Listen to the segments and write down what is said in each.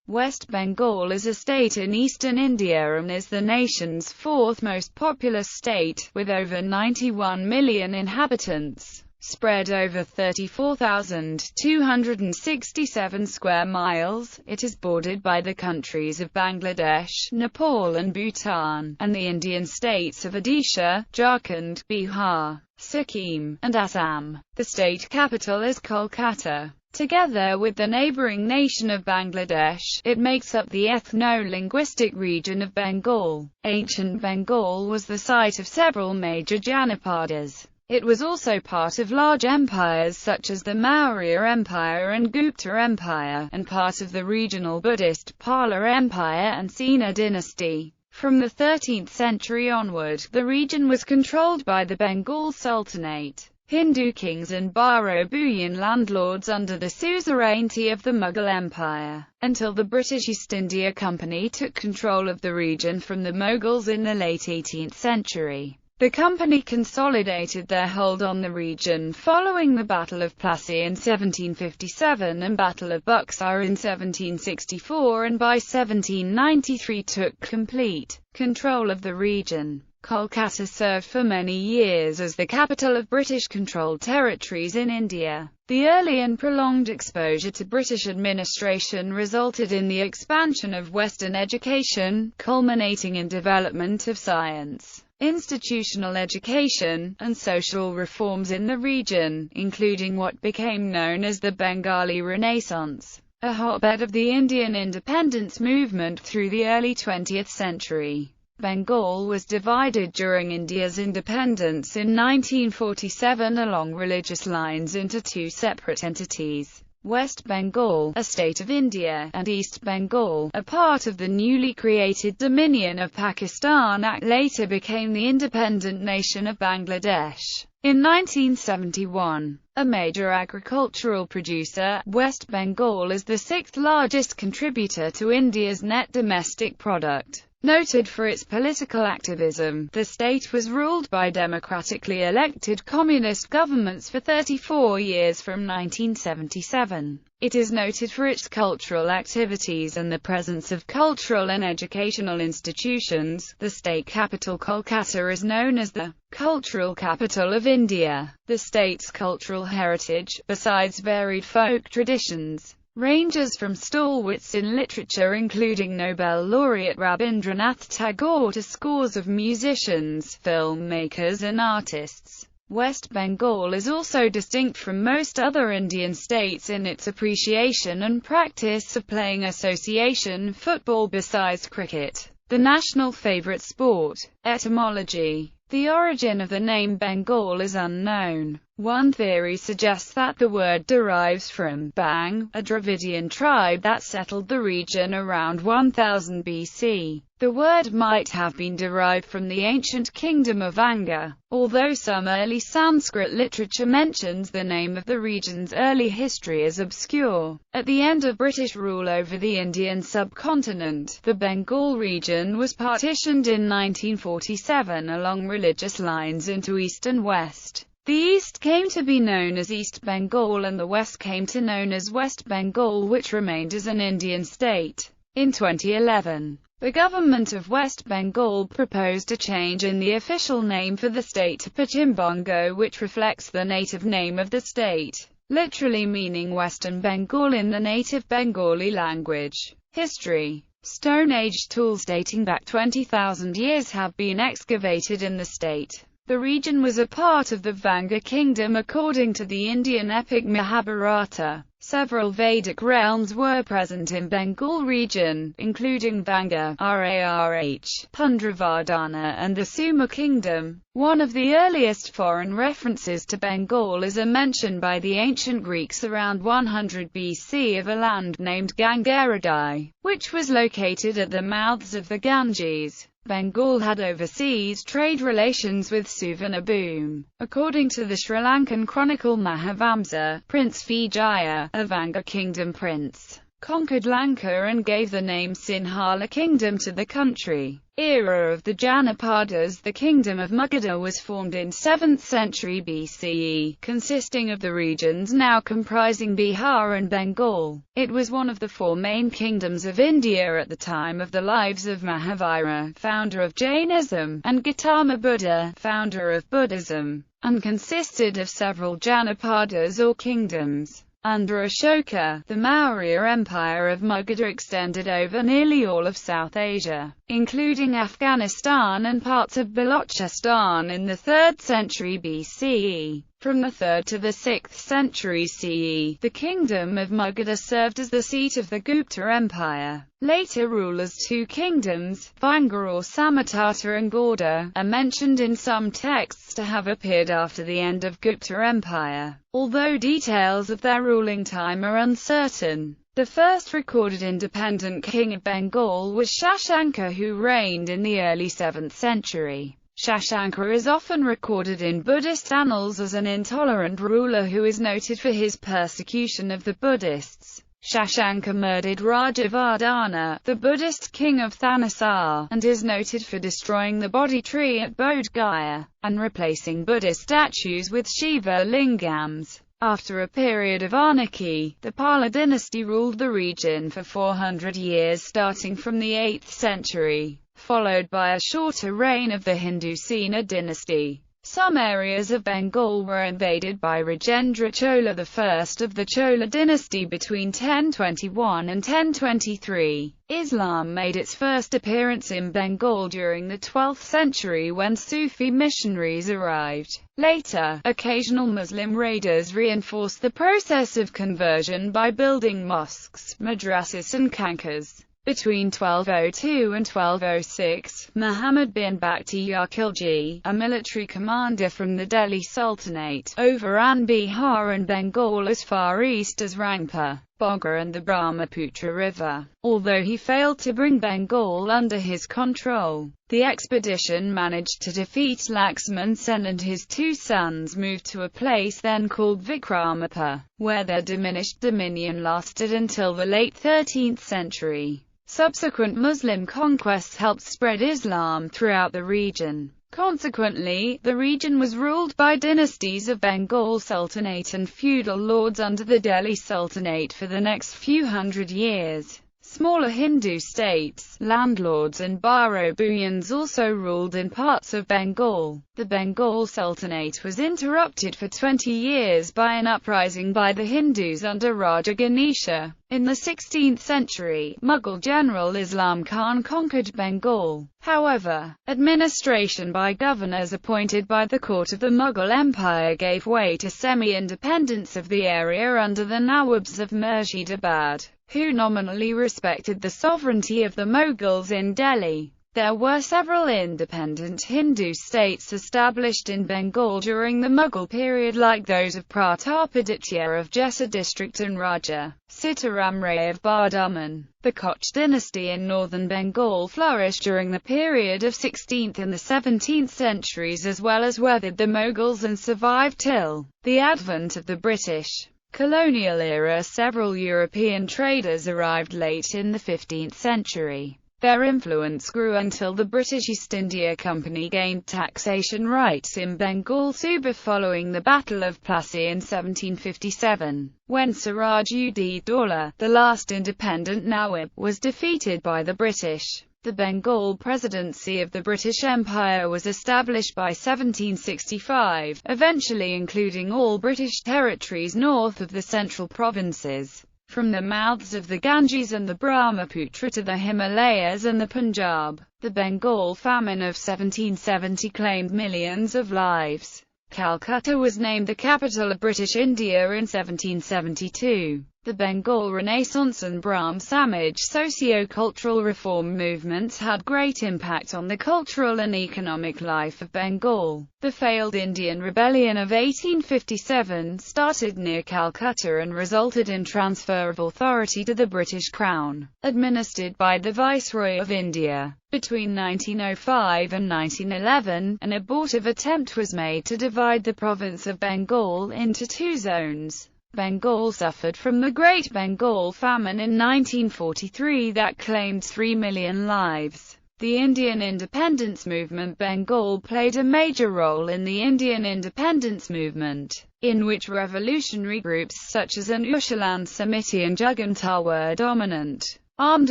West Bengal is a state in eastern India and is the nation's fourth most populous state, with over 91 million inhabitants, spread over 34,267 square miles. It is bordered by the countries of Bangladesh, Nepal and Bhutan, and the Indian states of Odisha, Jharkhand, Bihar, Sikkim, and Assam. The state capital is Kolkata. Together with the neighbouring nation of Bangladesh, it makes up the ethno-linguistic region of Bengal. Ancient Bengal was the site of several major Janapadas. It was also part of large empires such as the Maurya Empire and Gupta Empire, and part of the regional Buddhist Pala Empire and Sena dynasty. From the 13th century onward, the region was controlled by the Bengal Sultanate, Hindu kings and Baro-Bhuyan landlords under the suzerainty of the Mughal Empire, until the British East India Company took control of the region from the Mughals in the late 18th century. The company consolidated their hold on the region following the Battle of Plassey in 1757 and Battle of Buxar in 1764, and by 1793 took complete control of the region. Kolkata served for many years as the capital of British-controlled territories in India. The early and prolonged exposure to British administration resulted in the expansion of Western education, culminating in development of science, institutional education, and social reforms in the region, including what became known as the Bengali Renaissance, a hotbed of the Indian independence movement through the early 20th century. Bengal was divided during India's independence in 1947 along religious lines into two separate entities: West Bengal, a state of India, and East Bengal, a part of the newly created Dominion of Pakistan Act later became the independent nation of Bangladesh. In 1971, a major agricultural producer, West Bengal is the sixth largest contributor to India's net domestic product. Noted for its political activism, the state was ruled by democratically elected communist governments for 34 years from 1977. It is noted for its cultural activities and the presence of cultural and educational institutions. The state capital Kolkata is known as the cultural capital of India. The state's cultural heritage, besides varied folk traditions, ranges from stalwarts in literature including Nobel laureate Rabindranath Tagore to scores of musicians, filmmakers and artists. West Bengal is also distinct from most other Indian states in its appreciation and practice of playing association football besides cricket, the national favourite sport. Etymology. The origin of the name Bengal is unknown. One theory suggests that the word derives from Bang, a Dravidian tribe that settled the region around 1000 BC. The word might have been derived from the ancient kingdom of Anga, although some early Sanskrit literature mentions the name of the region's early history as obscure. At the end of British rule over the Indian subcontinent, the Bengal region was partitioned in 1947 along religious lines into East and West. The East came to be known as East Bengal and the West came to known as West Bengal, which remained as an Indian state. In 2011, the government of West Bengal proposed a change in the official name for the state to pɔʃtʃimbɔŋɡɔ, which reflects the native name of the state, literally meaning Western Bengal in the native Bengali language. History. Stone Age tools dating back 20,000 years have been excavated in the state. The region was a part of the Vanga kingdom according to the Indian epic Mahabharata. Several Vedic realms were present in Bengal region, including Vanga, Rarh, Pundravardhana and the Suma kingdom. One of the earliest foreign references to Bengal is a mention by the ancient Greeks around 100 BC of a land named Gangaradai, which was located at the mouths of the Ganges. Bengal had overseas trade relations with Suvarnabhumi. According to the Sri Lankan chronicle Mahavamsa, Prince Vijaya, a Vanga kingdom prince, conquered Lanka and gave the name Sinhala kingdom to the country. Era of the Janapadas. The kingdom of Magadha was formed in 7th century BCE, consisting of the regions now comprising Bihar and Bengal. It was one of the four main kingdoms of India at the time of the lives of Mahavira, founder of Jainism, and Gautama Buddha, founder of Buddhism, and consisted of several Janapadas or kingdoms. Under Ashoka, the Maurya Empire of Magadha extended over nearly all of South Asia, including Afghanistan and parts of Balochistan in the 3rd century BCE. From the 3rd to the 6th century CE, the kingdom of Magadha served as the seat of the Gupta Empire. Later rulers' two kingdoms, Vanga or Samatata and Gauda, are mentioned in some texts to have appeared after the end of Gupta Empire, although details of their ruling time are uncertain. The first recorded independent king of Bengal was Shashanka, who reigned in the early 7th century. Shashanka is often recorded in Buddhist annals as an intolerant ruler who is noted for his persecution of the Buddhists. Shashanka murdered Rajavardhana, the Buddhist king of Thanisar, and is noted for destroying the Bodhi tree at Bodh Gaya, and replacing Buddhist statues with Shiva lingams. After a period of anarchy, the Pala dynasty ruled the region for 400 years starting from the 8th century, followed by a shorter reign of the Hindu Sena dynasty. Some areas of Bengal were invaded by Rajendra Chola I of the Chola dynasty between 1021 and 1023. Islam made its first appearance in Bengal during the 12th century when Sufi missionaries arrived. Later, occasional Muslim raiders reinforced the process of conversion by building mosques, madrasas and khanqahs. Between 1202 and 1206, Muhammad bin Bakhtiyar Khilji, a military commander from the Delhi Sultanate, overran Bihar and Bengal as far east as Rangpur, Bogor and the Brahmaputra River. Although he failed to bring Bengal under his control, the expedition managed to defeat Laxman Sen, and his two sons moved to a place then called Vikramapur, where their diminished dominion lasted until the late 13th century. Subsequent Muslim conquests helped spread Islam throughout the region. Consequently, the region was ruled by dynasties of Bengal Sultanate and feudal lords under the Delhi Sultanate for the next few hundred years. Smaller Hindu states, landlords and Baro Buyans also ruled in parts of Bengal. The Bengal Sultanate was interrupted for 20 years by an uprising by the Hindus under Raja Ganesha. In the 16th century, Mughal general Islam Khan conquered Bengal. However, administration by governors appointed by the court of the Mughal Empire gave way to semi-independence of the area under the Nawabs of Murshidabad, who nominally respected the sovereignty of the Mughals in Delhi. There were several independent Hindu states established in Bengal during the Mughal period, like those of Pratapaditya of Jessore district and Raja Sitaram Ray of Bardhaman. The Koch dynasty in northern Bengal flourished during the period of 16th and the 17th centuries, as well as weathered the Mughals and survived till the advent of the British colonial era. Several European traders arrived late in the 15th century. Their influence grew until the British East India Company gained taxation rights in Bengal Suba following the Battle of Plassey in 1757, when Siraj-ud-Dowla, the last independent Nawab, was defeated by the British. The Bengal Presidency of the British Empire was established by 1765, eventually including all British territories north of the central provinces. From the mouths of the Ganges and the Brahmaputra to the Himalayas and the Punjab, the Bengal famine of 1770 claimed millions of lives. Calcutta was named the capital of British India in 1772. The Bengal Renaissance and Brahm Samaj socio-cultural reform movements had great impact on the cultural and economic life of Bengal. The failed Indian Rebellion of 1857 started near Calcutta and resulted in transfer of authority to the British Crown, administered by the Viceroy of India. Between 1905 and 1911, an abortive attempt was made to divide the province of Bengal into two zones. Bengal suffered from the Great Bengal Famine in 1943 that claimed 3 million lives. The Indian independence movement. Bengal played a major role in the Indian independence movement, in which revolutionary groups such as Anushalan Samiti and Jugantar were dominant. Armed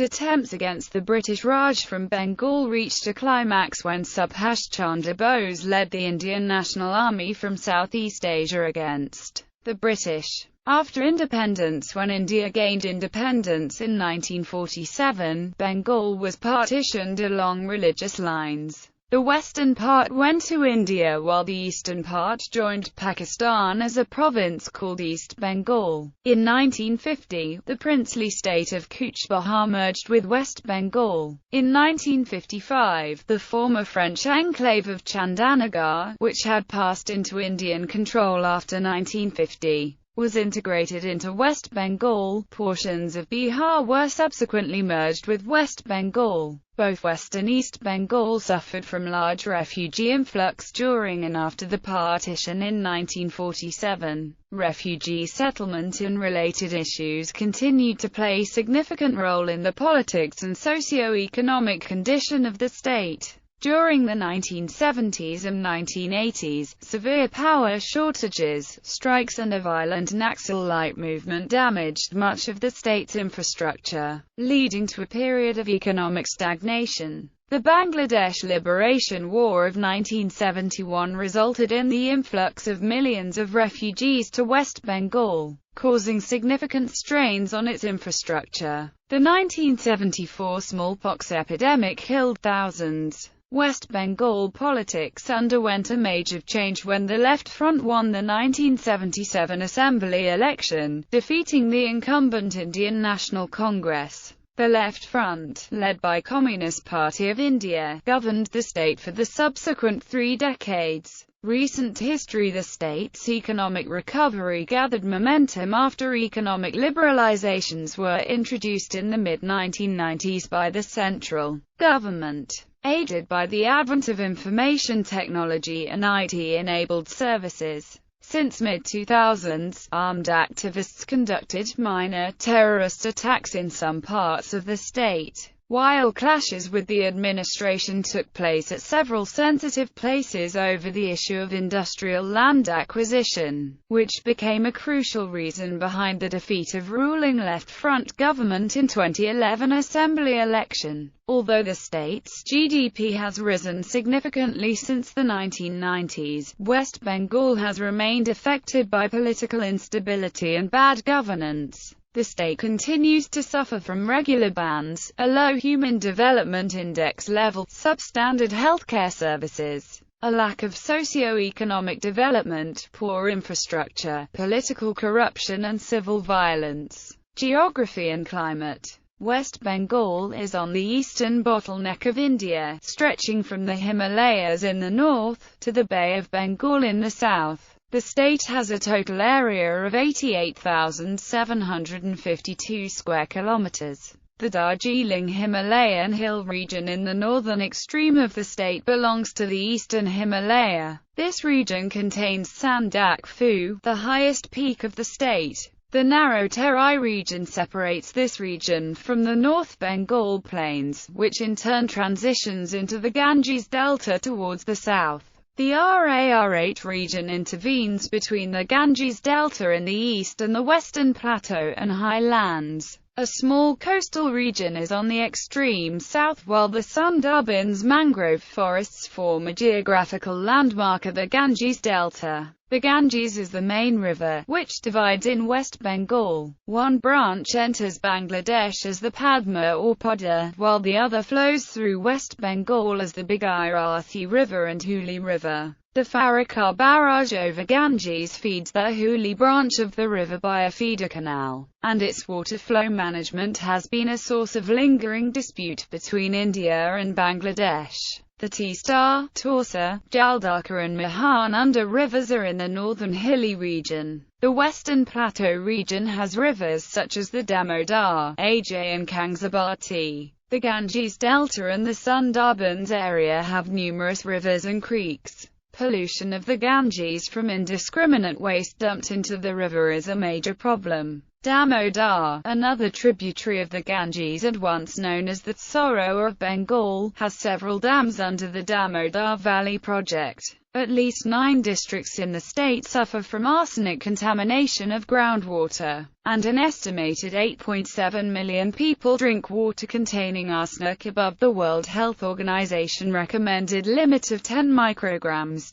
attempts against the British Raj from Bengal reached a climax when Subhash Chandra Bose led the Indian National Army from Southeast Asia against the British. After independence, when India gained independence in 1947, Bengal was partitioned along religious lines. The western part went to India while the eastern part joined Pakistan as a province called East Bengal. In 1950, the princely state of Cooch Behar merged with West Bengal. In 1955, the former French enclave of Chandanagar, which had passed into Indian control after 1950, was integrated into West Bengal. Portions of Bihar were subsequently merged with West Bengal. Both West and East Bengal suffered from large refugee influx during and after the partition in 1947. Refugee settlement and related issues continued to play a significant role in the politics and socio-economic condition of the state. During the 1970s and 1980s, severe power shortages, strikes and a violent Naxalite movement damaged much of the state's infrastructure, leading to a period of economic stagnation. The Bangladesh Liberation War of 1971 resulted in the influx of millions of refugees to West Bengal, causing significant strains on its infrastructure. The 1974 smallpox epidemic killed thousands. West Bengal politics underwent a major change when the Left Front won the 1977 Assembly election, defeating the incumbent Indian National Congress. The Left Front, led by Communist Party of India, governed the state for the subsequent 3 decades. Recent history. The state's economic recovery gathered momentum after economic liberalizations were introduced in the mid-1990s by the central government, aided by the advent of information technology and IT-enabled services. Since mid-2000s, armed activists conducted minor terrorist attacks in some parts of the state, while clashes with the administration took place at several sensitive places over the issue of industrial land acquisition, which became a crucial reason behind the defeat of ruling Left Front government in 2011 Assembly election. Although the state's GDP has risen significantly since the 1990s, West Bengal has remained affected by political instability and bad governance. The state continues to suffer from regular bans, a low Human Development Index level, substandard healthcare services, a lack of socio-economic development, poor infrastructure, political corruption and civil violence. Geography and climate. West Bengal is on the eastern bottleneck of India, stretching from the Himalayas in the north, to the Bay of Bengal in the south. The state has a total area of 88,752 square kilometers. The Darjeeling Himalayan hill region in the northern extreme of the state belongs to the eastern Himalaya. This region contains Sandak Phu, the highest peak of the state. The narrow Terai region separates this region from the North Bengal Plains, which in turn transitions into the Ganges Delta towards the south. The RAR8 region intervenes between the Ganges Delta in the east and the Western Plateau and Highlands. A small coastal region is on the extreme south, while the Sundarbans mangrove forests form a geographical landmark of the Ganges Delta. The Ganges is the main river, which divides in West Bengal. One branch enters Bangladesh as the Padma or Poda, while the other flows through West Bengal as the Bhagirathi River and Hooghly River. The Farakar barrage over Ganges feeds the Hooghly branch of the river by a feeder canal, and its water flow management has been a source of lingering dispute between India and Bangladesh. The Teesta, Torsa, Jaldaka and Mahan under rivers are in the northern hilly region. The western plateau region has rivers such as the Damodar, Ajay and Kangsabati. The Ganges Delta and the Sundarbans area have numerous rivers and creeks. Pollution of the Ganges from indiscriminate waste dumped into the river is a major problem. Damodar, another tributary of the Ganges and once known as the Sorrow of Bengal, has several dams under the Damodar Valley project. At least 9 districts in the state suffer from arsenic contamination of groundwater, and an estimated 8.7 million people drink water containing arsenic above the World Health Organization recommended limit of 10 micrograms.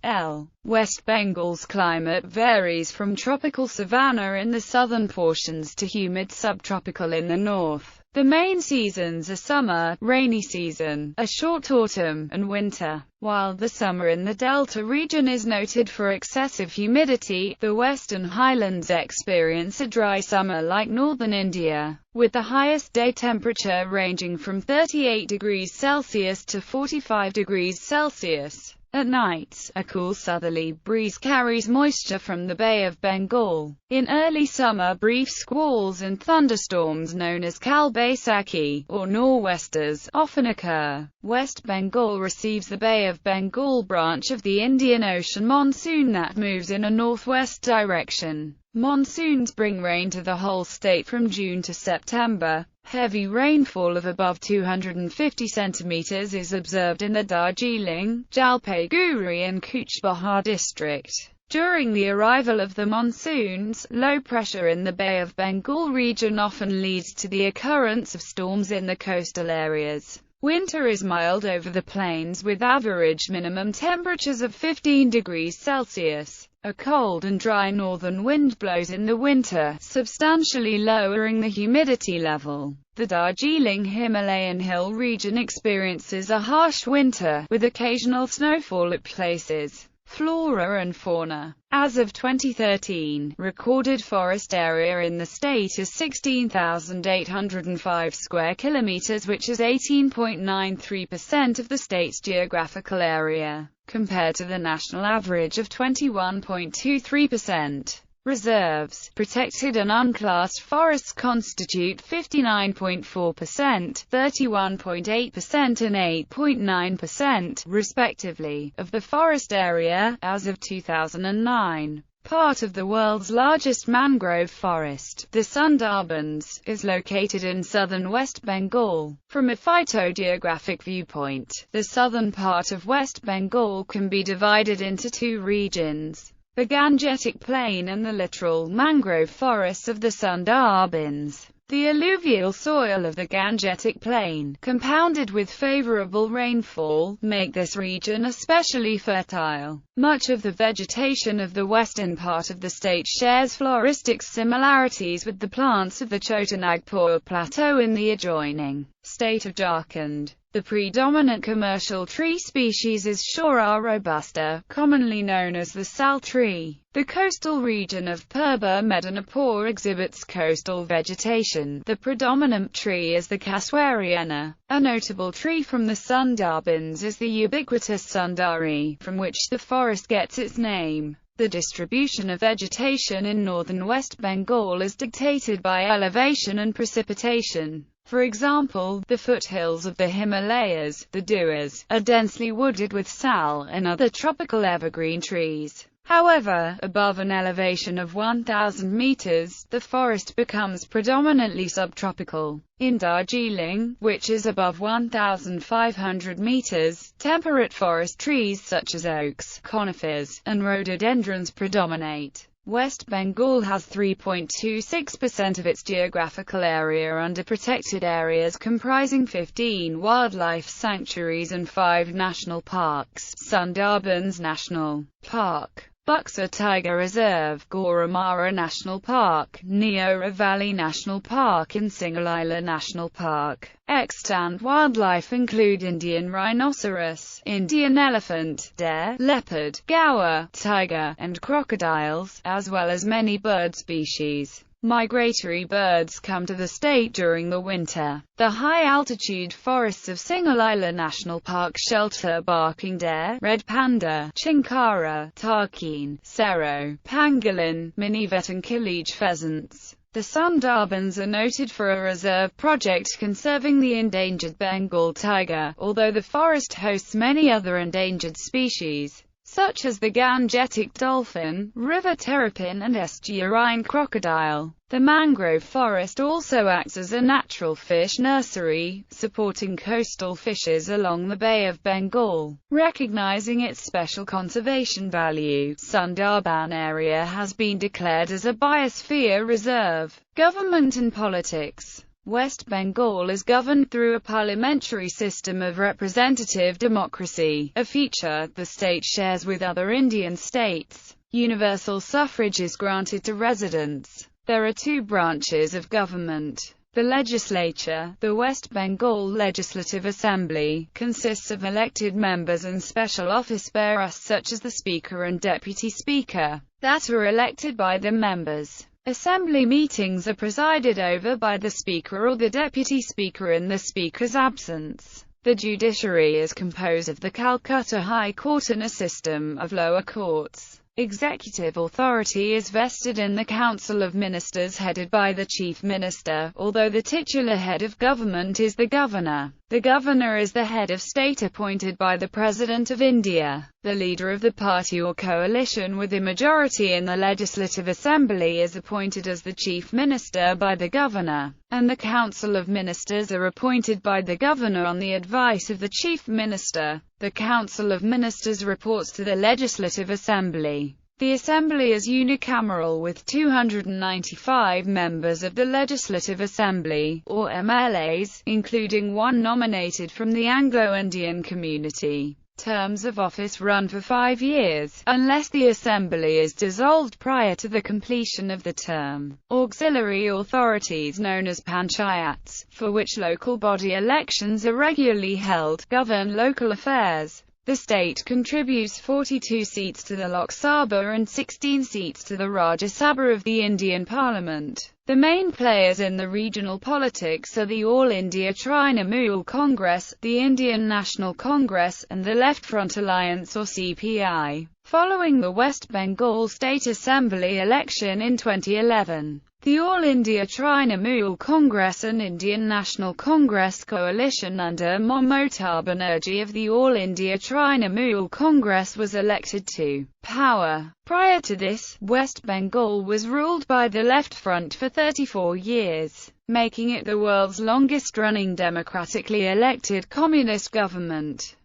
West Bengal's climate varies from tropical savanna in the southern portions to humid subtropical in the north. The main seasons are summer, rainy season, a short autumn, and winter. While the summer in the Delta region is noted for excessive humidity, the Western Highlands experience a dry summer like northern India, with the highest day temperature ranging from 38 degrees Celsius to 45 degrees Celsius. At night, a cool southerly breeze carries moisture from the Bay of Bengal. In early summer, brief squalls and thunderstorms known as Kal Baisakhi, or nor'westers, often occur. West Bengal receives the Bay of Bengal branch of the Indian Ocean monsoon that moves in a northwest direction. Monsoons bring rain to the whole state from June to September. Heavy rainfall of above 250 centimeters is observed in the Darjeeling, Jalpaiguri and Cooch Behar district. During the arrival of the monsoons, low pressure in the Bay of Bengal region often leads to the occurrence of storms in the coastal areas. Winter is mild over the plains with average minimum temperatures of 15 degrees Celsius. A cold and dry northern wind blows in the winter, substantially lowering the humidity level. The Darjeeling Himalayan hill region experiences a harsh winter, with occasional snowfall at places. Flora and fauna. As of 2013, recorded forest area in the state is 16,805 square kilometers, which is 18.93% of the state's geographical area, compared to the national average of 21.23%. Reserves, protected and unclassed forests constitute 59.4%, 31.8% and 8.9%, respectively, of the forest area, as of 2009. Part of the world's largest mangrove forest, the Sundarbans, is located in southern West Bengal. From a phytogeographic viewpoint, the southern part of West Bengal can be divided into 2 regions: the Gangetic Plain and the littoral mangrove forests of the Sundarbans. The alluvial soil of the Gangetic Plain, compounded with favorable rainfall, make this region especially fertile. Much of the vegetation of the western part of the state shares floristic similarities with the plants of the Chotanagpur Plateau in the adjoining state of Jharkhand. The predominant commercial tree species is Shora robusta, commonly known as the sal tree. The coastal region of Purba Medinipur exhibits coastal vegetation. The predominant tree is the Caswariana. A notable tree from the Sundarbans is the ubiquitous Sundari, from which the forest gets its name. The distribution of vegetation in northern West Bengal is dictated by elevation and precipitation. For example, the foothills of the Himalayas, the Duars, are densely wooded with sal and other tropical evergreen trees. However, above an elevation of 1,000 meters, the forest becomes predominantly subtropical. In Darjeeling, which is above 1,500 meters, temperate forest trees such as oaks, conifers, and rhododendrons predominate. West Bengal has 3.26% of its geographical area under protected areas comprising 15 wildlife sanctuaries and 5 national parks: Sundarbans National Park, Buxa Tiger Reserve, Gorumara National Park, Neora Valley National Park and Singalila National Park. Extant wildlife include Indian rhinoceros, Indian elephant, deer, leopard, gaur, tiger, and crocodiles, as well as many bird species. Migratory birds come to the state during the winter. The high-altitude forests of Singalila National Park shelter barking deer, red panda, chinkara, tarkeen, sero, pangolin, minivet and killige pheasants. The Sundarbans are noted for a reserve project conserving the endangered Bengal tiger, although the forest hosts many other endangered species. such as the Gangetic dolphin, river terrapin and estuarine crocodile. The mangrove forest also acts as a natural fish nursery, supporting coastal fishes along the Bay of Bengal. Recognizing its special conservation value, Sundarban area has been declared as a biosphere reserve. Government and politics. West Bengal is governed through a parliamentary system of representative democracy, a feature the state shares with other Indian states. Universal suffrage is granted to residents. There are two branches of government. The legislature, the West Bengal Legislative Assembly, consists of elected members and special office bearers such as the Speaker and Deputy Speaker, that are elected by the members. Assembly meetings are presided over by the Speaker or the Deputy Speaker in the Speaker's absence. The judiciary is composed of the Calcutta High Court and a system of lower courts. Executive authority is vested in the Council of Ministers headed by the Chief Minister, although the titular head of government is the Governor. The Governor is the head of state appointed by the President of India. The leader of the party or coalition with a majority in the Legislative Assembly is appointed as the Chief Minister by the Governor, and the Council of Ministers are appointed by the Governor on the advice of the Chief Minister. The Council of Ministers reports to the Legislative Assembly. The Assembly is unicameral with 295 members of the Legislative Assembly, or MLAs, including one nominated from the Anglo-Indian community. Terms of office run for 5 years, unless the Assembly is dissolved prior to the completion of the term. Auxiliary authorities known as panchayats, for which local body elections are regularly held, govern local affairs. The state contributes 42 seats to the Lok Sabha and 16 seats to the Rajya Sabha of the Indian Parliament. The main players in the regional politics are the All India Trinamool Congress, the Indian National Congress, and the Left Front Alliance or CPI. Following the West Bengal State Assembly election in 2011, the All India Trinamool Congress and Indian National Congress coalition under Mamata Banerjee of the All India Trinamool Congress was elected to power. Prior to this, West Bengal was ruled by the Left Front for 34 years, making it the world's longest-running democratically elected communist government.